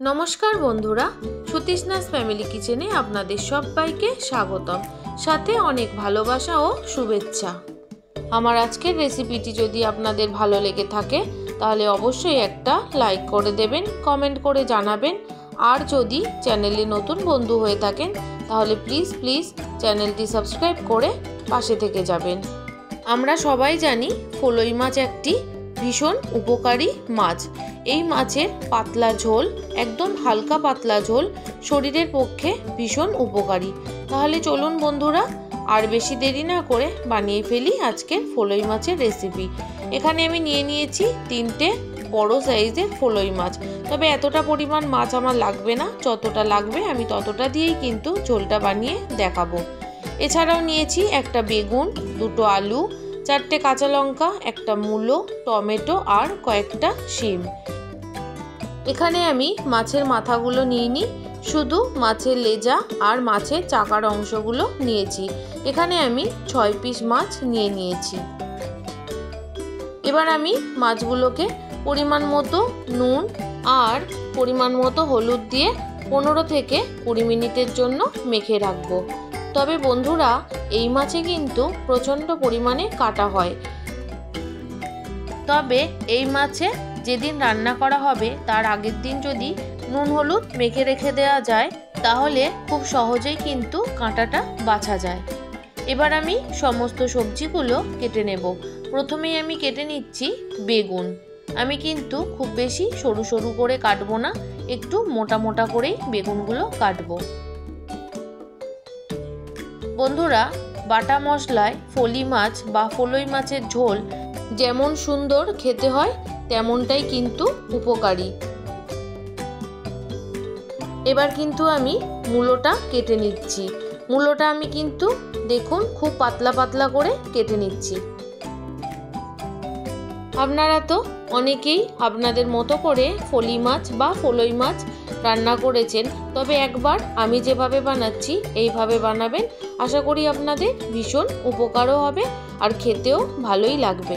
नमस्कार बंधुरा सतीशनाथ फैमिली किचेने आपनादेर सबाइके स्वागतम साथे अनेक भालोबासा और शुभेच्छा। आमार आजकेर रेसिपिटी यदि आपनादेर भालो लेगे थाके ताहले अवश्यई एकटा लाइक करे देबेन, कमेंट करे जानाबेन और यदि चैनेले नतून बंधु हये थाकेन ताहले प्लिज प्लिज चैनेलटी सबस्क्राइब करे पाशे थेके जाबेन। आमरा सबाई जानी फलई माछ एकटी भीषण उपकारी माछ। এই মাছের পাতলা ঝোল একদম হালকা পাতলা ঝোল শরীরের পক্ষে ভীষণ উপকারী। তাহলে চলুন বন্ধুরা আর বেশি দেরি না করে বানিয়ে ফেলি আজকের ফলই মাছের রেসিপি। এখানে আমি নিয়ে নিয়েছি 3টে বড় সাইজের ফলই মাছ। তবে এতটা পরিমাণ মাছ আমার লাগবে না, যতটা লাগবে আমি ততটা দিয়েই কিন্তু ঝোলটা বানিয়ে দেখাবো। এছাড়াও নিয়েছি একটা বেগুন, দুটো আলু, 4টে কাঁচা লঙ্কা, একটা মূলো, টমেটো আর কয়েকটা শিম। এখানে আমি মাছের মাথাগুলো নিইনি, শুধু মাছের লেজা আর মাছের চাকার অংশগুলো নিয়েছি। এখানে আমি 6 পিস মাছ নিয়ে নিয়েছি। এবার আমি মাছগুলোকে পরিমাণ মতো নুন আর পরিমাণ মতো হলুদ দিয়ে 15 থেকে 20 মিনিটের জন্য মেখে রাখবো। তবে বন্ধুরা এই মাছে কিন্তু প্রচণ্ড পরিমাণে কাটা হয়। তবে এই মাছে যেদিন রান্না করা হবে তার আগের দিন যদি নুন হলুদ মেখে রেখে দেওয়া যায় তাহলে খুব সহজেই কিন্তু কাঁটাটা বাছা যায়। এবার আমি সমস্ত সবজিগুলো কেটে নেব। প্রথমেই আমি কেটে নিচ্ছি বেগুন। আমি কিন্তু খুব বেশি সরু সরু করে কাটবো না, একটু মোটা মোটা করেই বেগুনগুলো কাটবো। বন্ধুরা বাটা মশলায় ফলি মাছ বা ফলই মাছের ঝোল যেমন সুন্দর খেতে হয় তেমনটাই কিন্তু উপকারী। এবার কিন্তু আমি মূলোটা কেটে নিচ্ছি। মূলোটা আমি কিন্তু দেখুন খুব পাতলা পাতলা করে কেটে নিচ্ছি। আপনারা তো অনেকেই আপনাদের মতো করে ফলি মাছ বা ফলই মাছ রান্না করেছেন, তবে একবার আমি যেভাবে বানাচ্ছি এইভাবে বানাবেন। আশা করি আপনাদের ভীষণ উপকারও হবে আর খেতেও ভালোই লাগবে।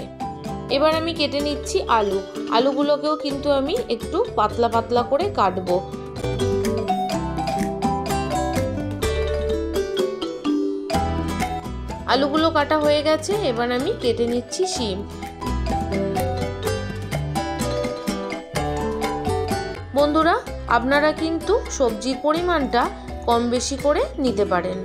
এবার আমি কেটে নিচ্ছি আলু। আলুগুলোকেও কিন্তু আমি একটু পাতলা পাতলা করে কাটবো। আলুগুলো কাটা হয়ে গেছে, এবার আমি কেটে নিচ্ছি শিম। বন্ধুরা আপনারা কিন্তু সবজির পরিমাণটা কম বেশি করে নিতে পারেন।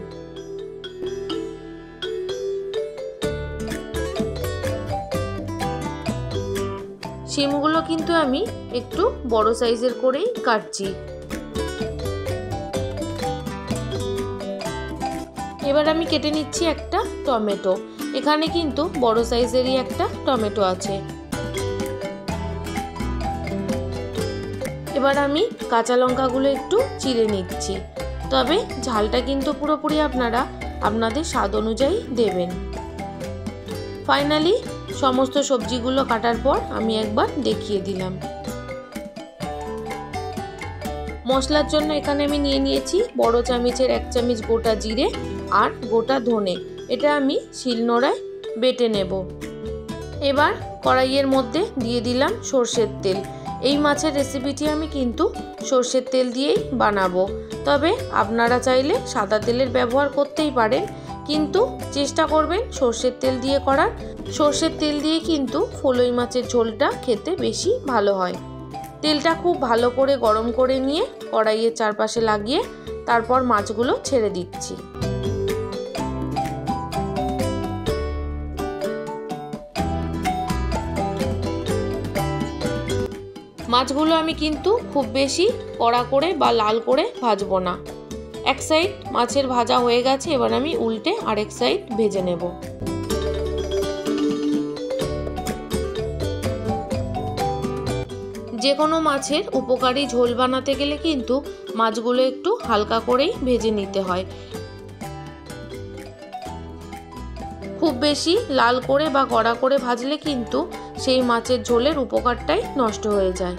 শিমগুলো কিন্তু আমি একটু বড় সাইজের করেই কাটছি। এবার আমি কেটে নিচ্ছি একটা টমেটো। এখানে কিন্তু বড় সাইজেরই একটা টমেটো আছে। এবার আমি কাঁচা লঙ্কাগুলো একটু চিড়ে নিচ্ছি। তবে ঝালটা কিন্তু পুরোপুরি আপনারা আপনাদের স্বাদ অনুযায়ী দেবেন। ফাইনালি সমস্ত সবজিগুলো কাটার পর আমি একবার দেখিয়ে দিলাম। মশলার জন্য এখানে আমি নিয়ে নিয়েছি বড় চামচের 1 চামচ গোটা জিরে আর গোটা ধনে। এটা আমি শিলনোড়ায় বেটে নেব। এবার কড়াইয়ের মধ্যে দিয়ে দিলাম সর্ষের তেল। এই মাছের রেসিপিটি আমি কিন্তু সর্ষের তেল দিয়েই বানাবো। তবে আপনারা চাইলে সাদা তেলের ব্যবহার করতেই পারেন, কিন্তু চেষ্টা করবেন সর্ষের তেল দিয়ে করার। সর্ষের তেল দিয়ে কিন্তু ফলই মাছের ঝোলটা খেতে বেশি ভালো হয়। তেলটা খুব ভালো করে গরম করে নিয়ে কড়াইয়ের চারপাশে লাগিয়ে তারপর মাছগুলো ছেড়ে দিচ্ছি। মাছগুলো আমি কিন্তু খুব বেশি কড়া করে বা লাল করে ভাজবো না। এক সাইড মাছের ভাজা হয়ে গেছে, এবার আমি উল্টে আরেক সাইড ভেজে নেব। যে কোনো মাছের উপকারী ঝোল বানাতে গেলে কিন্তু মাছগুলো একটু হালকা করেই ভেজে নিতে হয়। খুব বেশি লাল করে বা কড়া করে ভাজলে কিন্তু সেই মাছের ঝোলের উপকারটাই নষ্ট হয়ে যায়।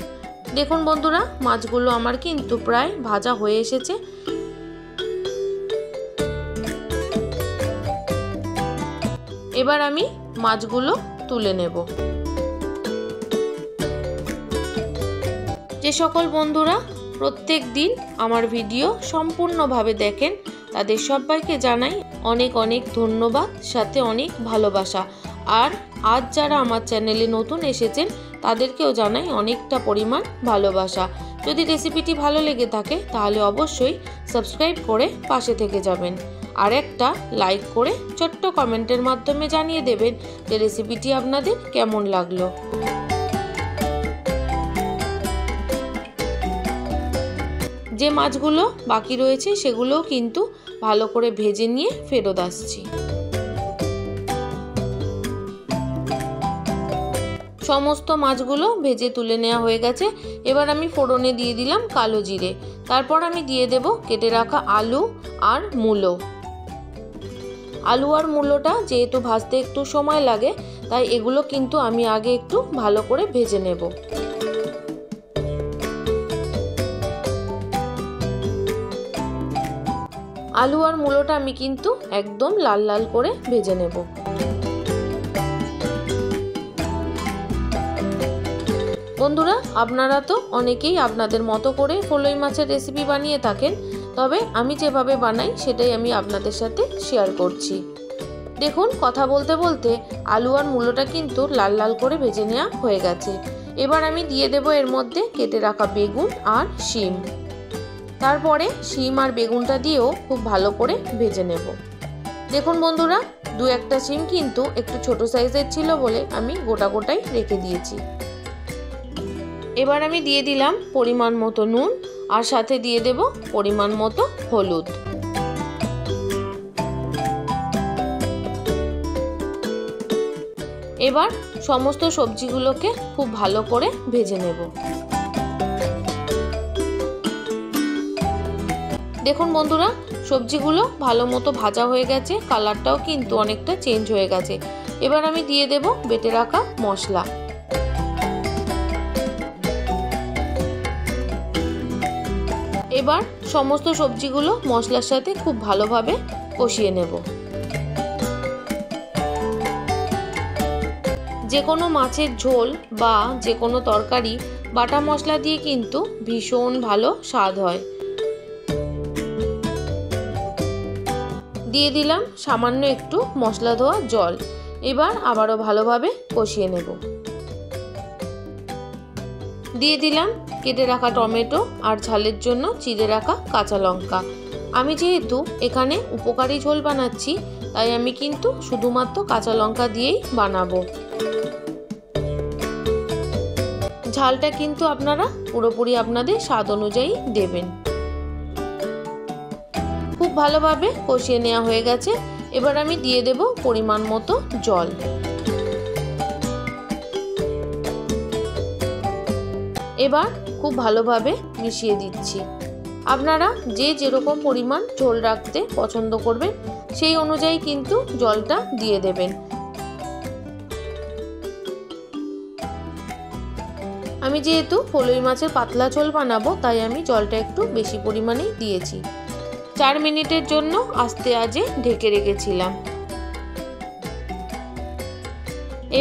দেখুন বন্ধুরা মাছগুলো আমার কিন্তু প্রায় ভাজা হয়ে এসেছে। এবার আমি মাছগুলো তুলে নেব। যে সকল বন্ধুরা প্রত্যেক দিন আমার ভিডিও সম্পূর্ণভাবে দেখেন তাদের সবাইকে জানাই অনেক অনেক ধন্যবাদ, সাথে অনেক ভালোবাসা। আর আজ যারা আমার চ্যানেলে নতুন এসেছেন তাদেরকেও জানাই অনেকটা পরিমাণ ভালোবাসা। যদি রেসিপিটি ভালো লেগে থাকে তাহলে অবশ্যই সাবস্ক্রাইব করে পাশে থেকে যাবেন, আর একটা লাইক করে ছোট্ট কমেন্টের মাধ্যমে জানিয়ে দেবেন যে রেসিপিটি আপনাদের কেমন লাগলো। যে মাছগুলো বাকি রয়েছে সেগুলোও কিন্তু ভালো করে ভেজে নিয়ে ফেরত আসছি। সমস্ত মাছগুলো ভেজে তুলে নেওয়া হয়ে গেছে। এবার আমি ফোড়নে দিয়ে দিলাম কালো জিরে, তারপর আমি দিয়ে দেব কেটে রাখা আলু আর মূলো। আলু আর মূলোটা যেহেতু ভাজতে একটু সময় লাগে তাই এগুলো কিন্তু আমি আগে একটু ভালো করে ভেজে নেব। আলু আর মূলোটা আমি কিন্তু একদম লাল লাল করে ভেজে নেব। বন্ধুরা, আপনারা তো অনেকেই আপনাদের মতো করে ফলই মাছের রেসিপি বানিয়ে থাকেন, তবে আমি যেভাবে বানাই সেটাই আমি আপনাদের সাথে শেয়ার করছি। দেখুন, কথা বলতে বলতে আলু আর মূলোটা কিন্তু লাল লাল করে ভেজে নেওয়া হয়ে গেছে। এবার আমি দিয়ে দেব এর মধ্যে কেটে রাখা বেগুন আর শিম। তারপরে শিম আর বেগুনটা দিয়েও খুব ভালো করে ভেজে নেব। দেখুন বন্ধুরা, দু একটা শিম কিন্তু একটু ছোট সাইজের ছিল বলে আমি গোটা গোটাই রেখে দিয়েছি। এবার আমি দিয়ে দিলাম পরিমাণ মতো নুন, আর সাথে দিয়ে দেব পরিমাণ মতো হলুদ। এবার সমস্ত সবজিগুলোকে খুব ভালো করে ভেজে নেব। দেখুন বন্ধুরা, সবজিগুলো ভালো মতো ভাজা হয়ে গেছে, কালারটাও কিন্তু অনেকটা চেঞ্জ হয়ে গেছে। এবার আমি দিয়ে দেব বেটে রাখা মশলা। এবার সমস্ত সবজিগুলো মশলার সাথে খুব ভালোভাবে কষিয়ে নেব। যে কোনো মাছের ঝোল বা যে কোনো তরকারি বাটা মশলা দিয়ে কিন্তু ভীষণ ভালো স্বাদ হয়। দিয়ে দিলাম সামান্য একটু মশলা ধোয়া জল। এবার আবারও ভালোভাবে কষিয়ে নেব। দিয়ে দিলাম কেটে রাখা টমেটো আর ঝালের জন্য চিড়ে রাখা কাঁচা লঙ্কা। আমি যেহেতু এখানে উপকারী ঝোল বানাচ্ছি তাই আমি কিন্তু শুধুমাত্র কাঁচা লঙ্কা দিয়েই বানাবো। ঝালটা কিন্তু আপনারা পুরোপুরি আপনাদের স্বাদ অনুযায়ী দেবেন। খুব ভালোভাবে কষিয়ে নেওয়া হয়ে গেছে। এবার আমি দিয়ে দেব পরিমাণ মতো জল। এবার খুব ভালোভাবে মিশিয়ে দিচ্ছি। আপনারা যে যেরকম পরিমাণ ঝোল রাখতে পছন্দ করবেন সেই অনুযায়ী কিন্তু জলটা দিয়ে দেবেন। আমি যেহেতু ফলই মাছের পাতলা ঝোল বানাবো তাই আমি জলটা একটু বেশি পরিমাণেই দিয়েছি। 4 মিনিটের জন্য আস্তে আজে ঢেকে রেখেছিলাম।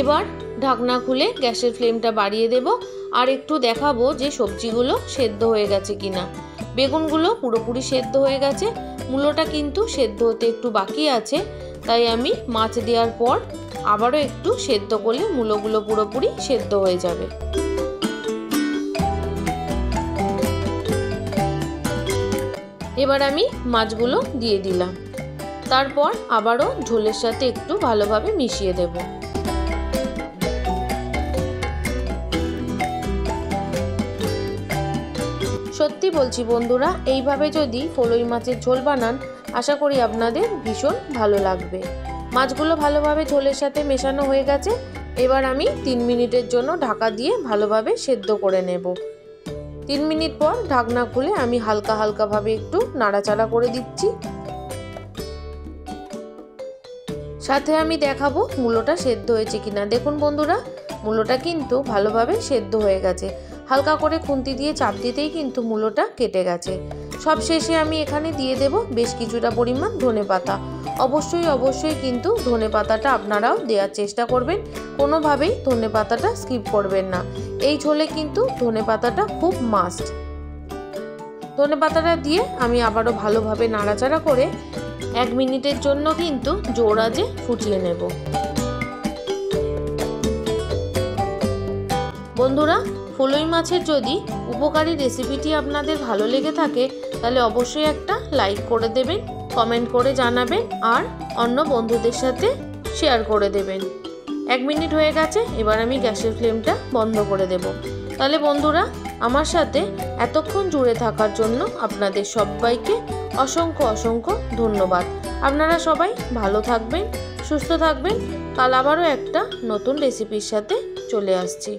এবার ঢাকনা খুলে গ্যাসের ফ্লেমটা বাড়িয়ে দেব, আর একটু দেখাবো যে সবজিগুলো সেদ্ধ হয়ে গেছে কিনা। বেগুনগুলো পুরোপুরি সেদ্ধ হয়ে গেছে, মূলোটা কিন্তু সেদ্ধ হতে একটু বাকি আছে, তাই আমি মাছ দেওয়ার পর আবারও একটু সেদ্ধ করলে মূলোগুলো পুরোপুরি সেদ্ধ হয়ে যাবে। এবার আমি মাছগুলো দিয়ে দিলাম, তারপর আবারও ঝোলের সাথে একটু ভালোভাবে মিশিয়ে দেব। সত্যি বলছি বন্ধুরা, এইভাবে যদি ফলই মাছের ঝোল বানান আশা করি আপনাদের ভীষণ ভালো লাগবে। মাছগুলো ভালোভাবে ঝোলের সাথে মেশানো হয়ে গেছে। এবার আমি 3 মিনিটের জন্য ঢাকা দিয়ে ভালোভাবে সেদ্ধ করে নেব। 3 মিনিট পর ঢাকনা খুলে আমি হালকা হালকাভাবে একটু নাড়াচাড়া করে দিচ্ছি। সাথে আমি দেখাবো মূলোটা সেদ্ধ হয়েছে কিনা। দেখুন বন্ধুরা, মূলোটা কিন্তু ভালোভাবে সেদ্ধ হয়ে গেছে। হালকা করে খুন্তি দিয়ে চাপ দিতেই কিন্তু মূলোটা কেটে গেছে। সব শেষে আমি এখানে দিয়ে দেব বেশ কিছুটা পরিমাণ ধনেপাতা। অবশ্যই কিন্তু ধনেপাতাটা আপনারাও দেওয়ার চেষ্টা করবেন, কোনোভাবেই ধনেপাতাটা স্কিপ করবেন না। এই ঝোলে কিন্তু ধনেপাতাটা খুব মাস্ট। ধনেপাতাটা দিয়ে আমি আবারও ভালোভাবে নাড়াচাড়া করে 1 মিনিটের জন্য কিন্তু জোর আঁচে ফুটিয়ে নেব। বন্ধুরা, ফলুই মাছের যদি উপকারী রেসিপিটি আপনাদের ভালো লেগে থাকে তাহলে অবশ্যই একটা লাইক করে দেবেন, কমেন্ট করে জানাবেন আর অন্য বন্ধুদের সাথে শেয়ার করে দেবেন। 1 মিনিট হয়ে গেছে, এবার আমি গ্যাসের ফ্লেমটা বন্ধ করে দেব। তাহলে বন্ধুরা, আমার সাথে এতক্ষণ জুড়ে থাকার জন্য আপনাদের সবাইকে অসংখ্য অসংখ্য ধন্যবাদ। আপনারা সবাই ভালো থাকবেন, সুস্থ থাকবেন। কাল আবারও একটা নতুন রেসিপির সাথে চলে আসছি।